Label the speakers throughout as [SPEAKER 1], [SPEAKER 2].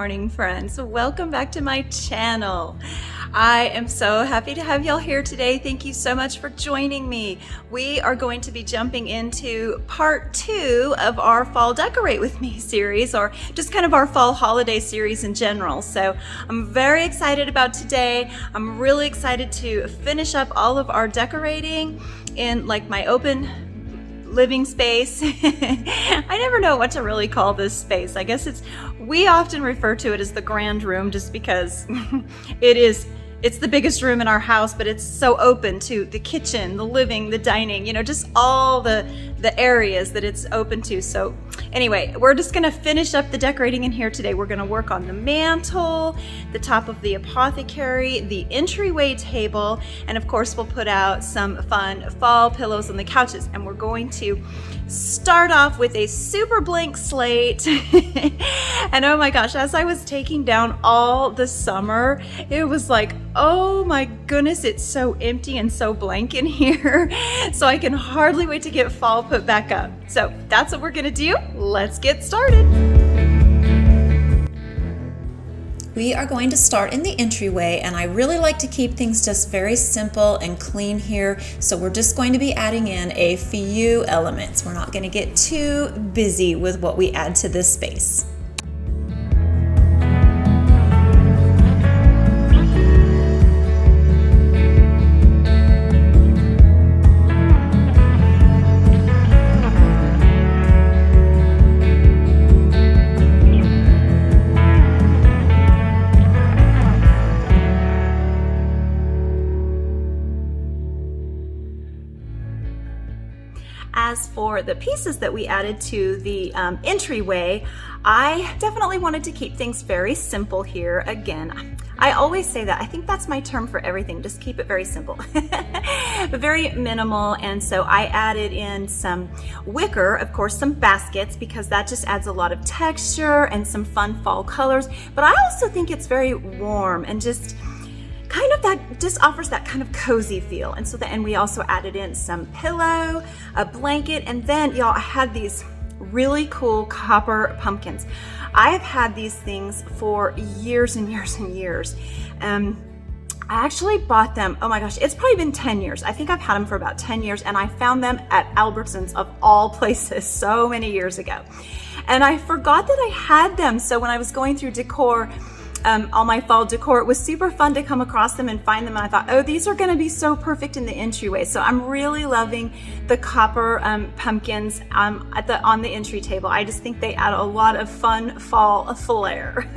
[SPEAKER 1] morning, friends. Welcome back to my channel. I am so happy to have y'all here today. Thank you so much for joining me. We are going to be jumping into part 2 of our Fall Decorate With Me series, or just kind of our fall holiday series in general. So I'm very excited about today. I'm really excited to finish up all of our decorating in like my open living space. I never know what to really call this space. I guess we often refer to it as the grand room just because it's the biggest room in our house, but it's so open to the kitchen, the living, the dining, just all the areas that it's open to. So anyway, we're just gonna finish up the decorating in here today. We're gonna work on the mantle, the top of the apothecary, the entryway table, and of course we'll put out some fun fall pillows on the couches. And we're going to start off with a super blank slate. And oh my gosh, as I was taking down all the summer, it was like, oh my goodness, it's so empty and so blank in here. So I can hardly wait to get fall put back up. So that's what we're gonna do. Let's get started. We are going to start in the entryway, and I really like to keep things just very simple and clean here. So we're just going to be adding in a few elements. We're not going to get too busy with what we add to this space. As for the pieces that we added to the entryway, I definitely wanted to keep things very simple here. Again, I always say that. I think that's my term for everything. Just keep it very simple, but very minimal. And so I added in some wicker, of course, some baskets, because that just adds a lot of texture and some fun fall colors. But I also think it's very warm and just kind of that just offers that kind of cozy feel. And so and we also added in some pillow, a blanket, and then y'all, I had these really cool copper pumpkins. I have had these things for years and years and years. I actually bought them, oh my gosh, it's probably been 10 years. I think I've had them for about 10 years, and I found them at Albertsons of all places so many years ago. And I forgot that I had them. So when I was going through Décor, all my fall decor, it was super fun to come across them and find them. And I thought, oh, these are going to be so perfect in the entryway. So I'm really loving the copper pumpkins on the entry table. I just think they add a lot of fun fall flair.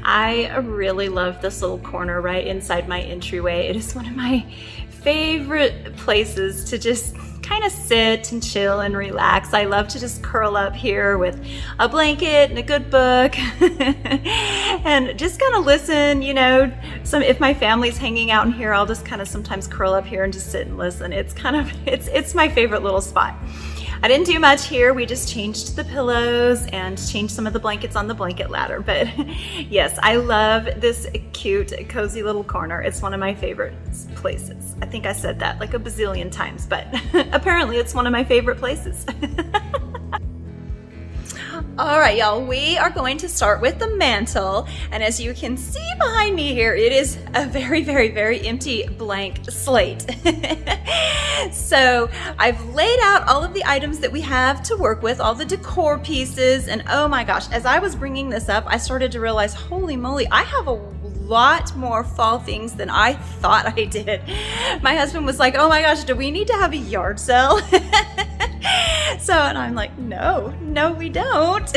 [SPEAKER 1] I really love this little corner right inside my entryway. It is one of my favorite places to just kind of sit and chill and relax. I love to just curl up here with a blanket and a good book and just kind of listen, if my family's hanging out in here, I'll just kind of sometimes curl up here and just sit and listen. It's my favorite little spot. I didn't do much here. We just changed the pillows and changed some of the blankets on the blanket ladder. But yes, I love this cute, cozy little corner. It's one of my favorite places. I think I said that like a bazillion times, but apparently it's one of my favorite places. All right, y'all, we are going to start with the mantle. And as you can see behind me here, it is a very, very, very empty blank slate. So I've laid out all of the items that we have to work with, all the decor pieces. And oh my gosh, as I was bringing this up, I started to realize, holy moly, I have a lot more fall things than I thought I did. My husband was like, oh my gosh, do we need to have a yard sale? And I'm like, no, we don't.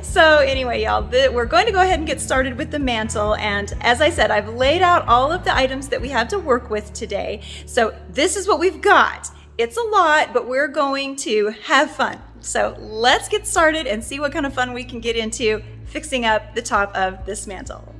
[SPEAKER 1] So anyway, y'all, we're going to go ahead and get started with the mantle. And as I said, I've laid out all of the items that we have to work with today. So this is what we've got. It's a lot, but we're going to have fun. So let's get started and see what kind of fun we can get into fixing up the top of this mantle.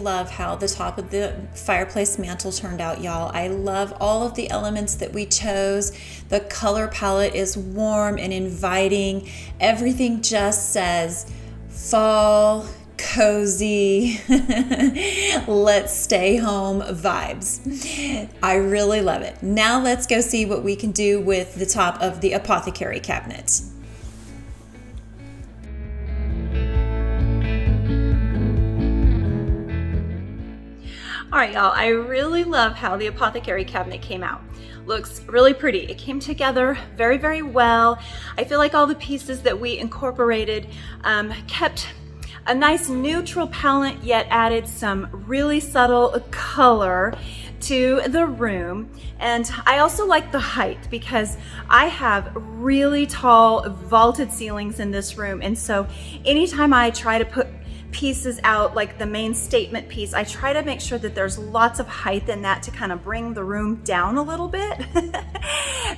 [SPEAKER 1] love how the top of the fireplace mantle turned out, y'all. I love all of the elements that we chose. The color palette is warm and inviting. Everything just says fall, cozy, let's stay home vibes. I really love it. Now let's go see what we can do with the top of the apothecary cabinet. All right, y'all, I really love how the apothecary cabinet came out. Looks really pretty. It came together very, very well. I feel like all the pieces that we incorporated kept a nice neutral palette, yet added some really subtle color to the room. And I also like the height because I have really tall vaulted ceilings in this room. And so anytime I try to put pieces out, like the main statement piece, I try to make sure that there's lots of height in that to kind of bring the room down a little bit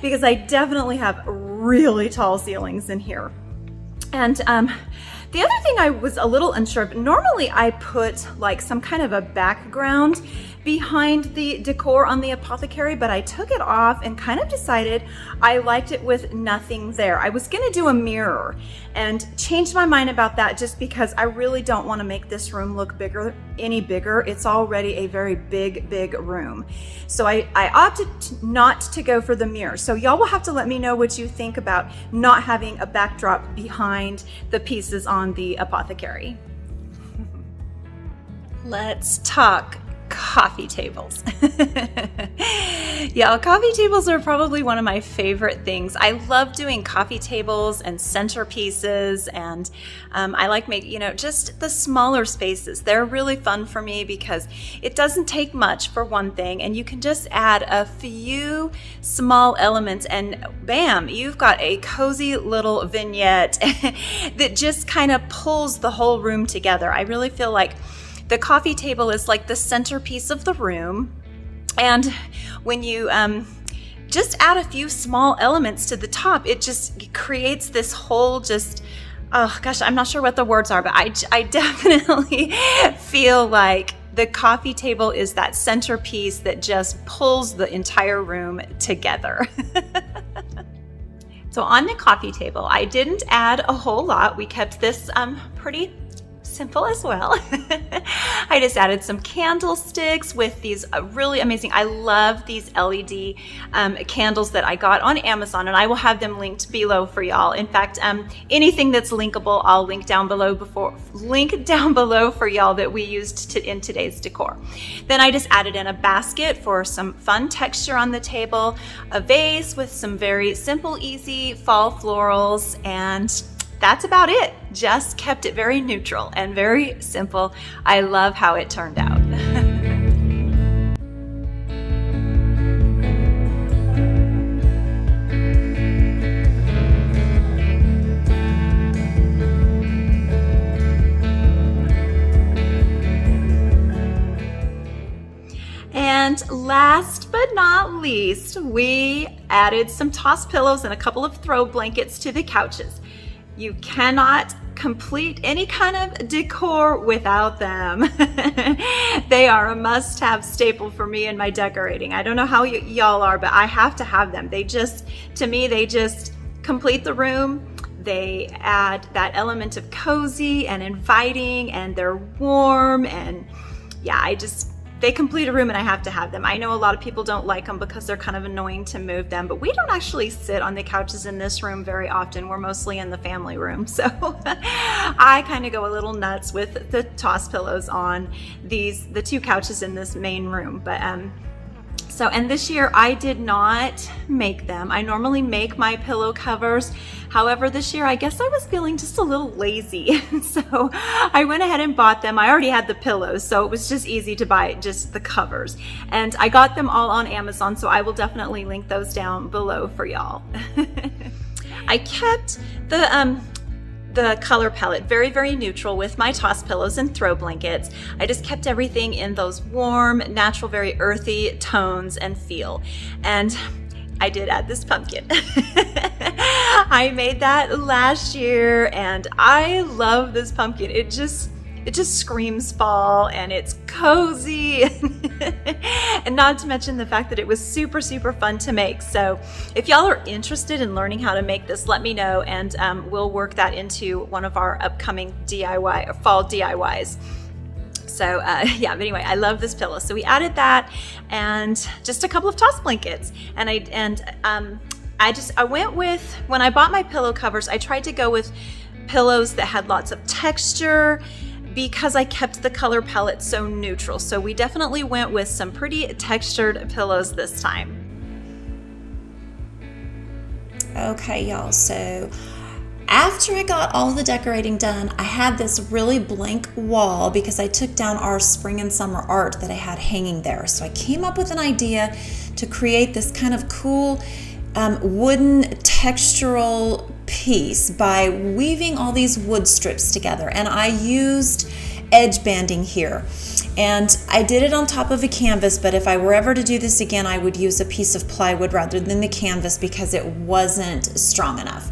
[SPEAKER 1] because I definitely have really tall ceilings in here. And the other thing I was a little unsure of, normally I put like some kind of a background behind the decor on the apothecary, but I took it off and kind of decided I liked it with nothing there. I was gonna do a mirror and changed my mind about that just because I really don't wanna make this room look any bigger. It's already a very big room. So I opted not to go for the mirror. So y'all will have to let me know what you think about not having a backdrop behind the pieces on the apothecary. Let's talk coffee tables. Yeah, coffee tables are probably one of my favorite things. I love doing coffee tables and centerpieces, and I like just the smaller spaces. They're really fun for me because it doesn't take much for one thing, and you can just add a few small elements and bam, you've got a cozy little vignette that just kind of pulls the whole room together. I really feel like the coffee table is like the centerpiece of the room. And when you just add a few small elements to the top, it just creates this whole oh gosh, I'm not sure what the words are, but I definitely feel like the coffee table is that centerpiece that just pulls the entire room together. So on the coffee table, I didn't add a whole lot. We kept this pretty simple as well. I just added some candlesticks with these really amazing, I love these LED candles that I got on Amazon, and I will have them linked below for y'all. In fact, anything that's linkable, I'll link down below for y'all that we used in today's decor. Then I just added in a basket for some fun texture on the table, a vase with some very simple, easy fall florals, and that's about it. Just kept it very neutral and very simple. I love how it turned out. And last but not least, we added some toss pillows and a couple of throw blankets to the couches. You cannot complete any kind of decor without them. They are a must-have staple for me in my decorating. I don't know how y'all are, but I have to have them. To me, they just complete the room. They add that element of cozy and inviting, and they're warm, and yeah, they complete a room and I have to have them. I know a lot of people don't like them because they're kind of annoying to move them, but we don't actually sit on the couches in this room very often. We're mostly in the family room. So I kind of go a little nuts with the toss pillows on the two couches in this main room. But and this year I did not make them. I normally make my pillow covers. However, this year I guess I was feeling just a little lazy. And so I went ahead and bought them. I already had the pillows, so it was just easy to buy just the covers. And I got them all on Amazon, so I will definitely link those down below for y'all. I kept the color palette very, very neutral with my toss pillows and throw blankets. I just kept everything in those warm, natural, very earthy tones and feel. And I did add this pumpkin. I made that last year and I love this pumpkin. it just screams fall, and it's cozy. And not to mention the fact that it was super, super fun to make. So if y'all are interested in learning how to make this, let me know, and we'll work that into one of our upcoming DIY or fall DIYs. So yeah, but anyway, I love this pillow. So we added that and just a couple of toss blankets. And I went with, when I bought my pillow covers, I tried to go with pillows that had lots of texture because I kept the color palette so neutral. So we definitely went with some pretty textured pillows this time.
[SPEAKER 2] Okay, y'all, so after I got all the decorating done, I had this really blank wall because I took down our spring and summer art that I had hanging there. So I came up with an idea to create this kind of cool wooden textural piece by weaving all these wood strips together. And I used edge banding here. And I did it on top of a canvas, but if I were ever to do this again, I would use a piece of plywood rather than the canvas because it wasn't strong enough.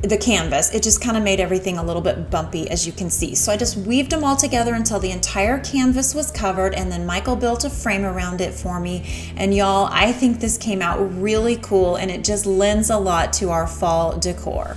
[SPEAKER 2] The canvas, it just kind of made everything a little bit bumpy, as you can see. So I just weaved them all together until the entire canvas was covered, and then Michael built a frame around it for me. And y'all, I think this came out really cool, and it just lends a lot to our fall decor.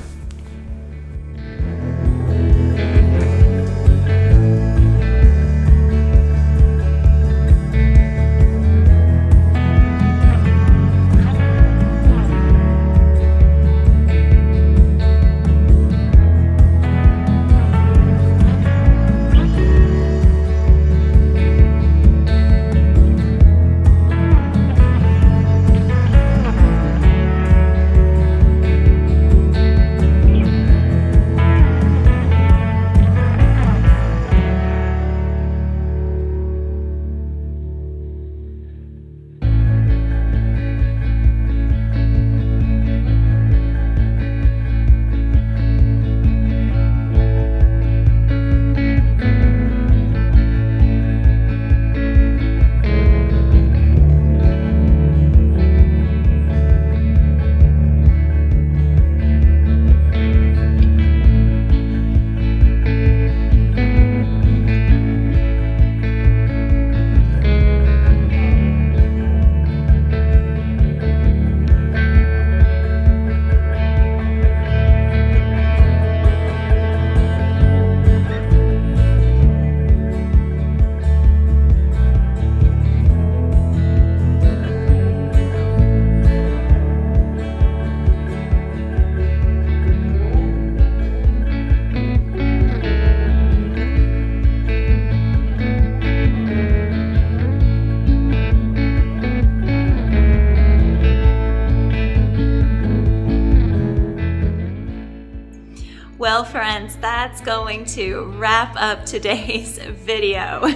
[SPEAKER 1] Well, friends, that's going to wrap up today's video.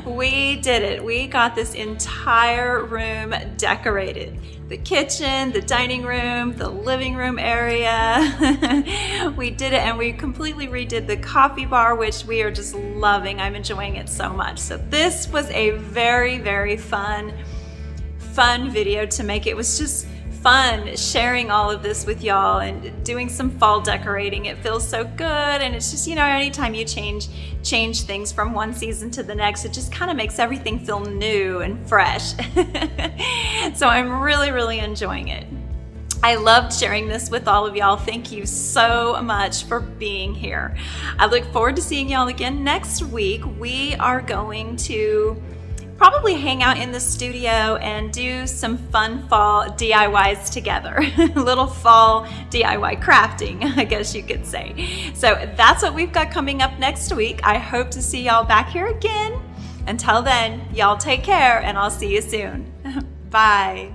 [SPEAKER 1] We did it. We got this entire room decorated. The kitchen, the dining room, the living room area. We did it, and we completely redid the coffee bar, which we are just loving. I'm enjoying it so much. So this was a very, very fun video to make. It was just fun sharing all of this with y'all and doing some fall decorating. It feels so good, and it's just, you know, anytime you change things from one season to the next, it just kind of makes everything feel new and fresh. So I'm really, really enjoying it. I loved sharing this with all of y'all. Thank you so much for being here. I look forward to seeing y'all again next week. We are going to probably hang out in the studio and do some fun fall DIYs together. Little fall DIY crafting, I guess you could say. So that's what we've got coming up next week. I hope to see y'all back here again. Until then, y'all take care, and I'll see you soon. Bye.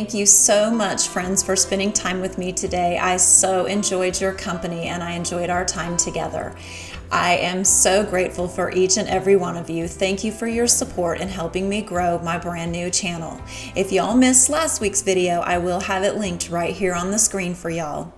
[SPEAKER 2] thank you so much, friends, for spending time with me today. I so enjoyed your company and I enjoyed our time together. I am so grateful for each and every one of you. Thank you for your support in helping me grow my brand new channel. If y'all missed last week's video, I will have it linked right here on the screen for y'all.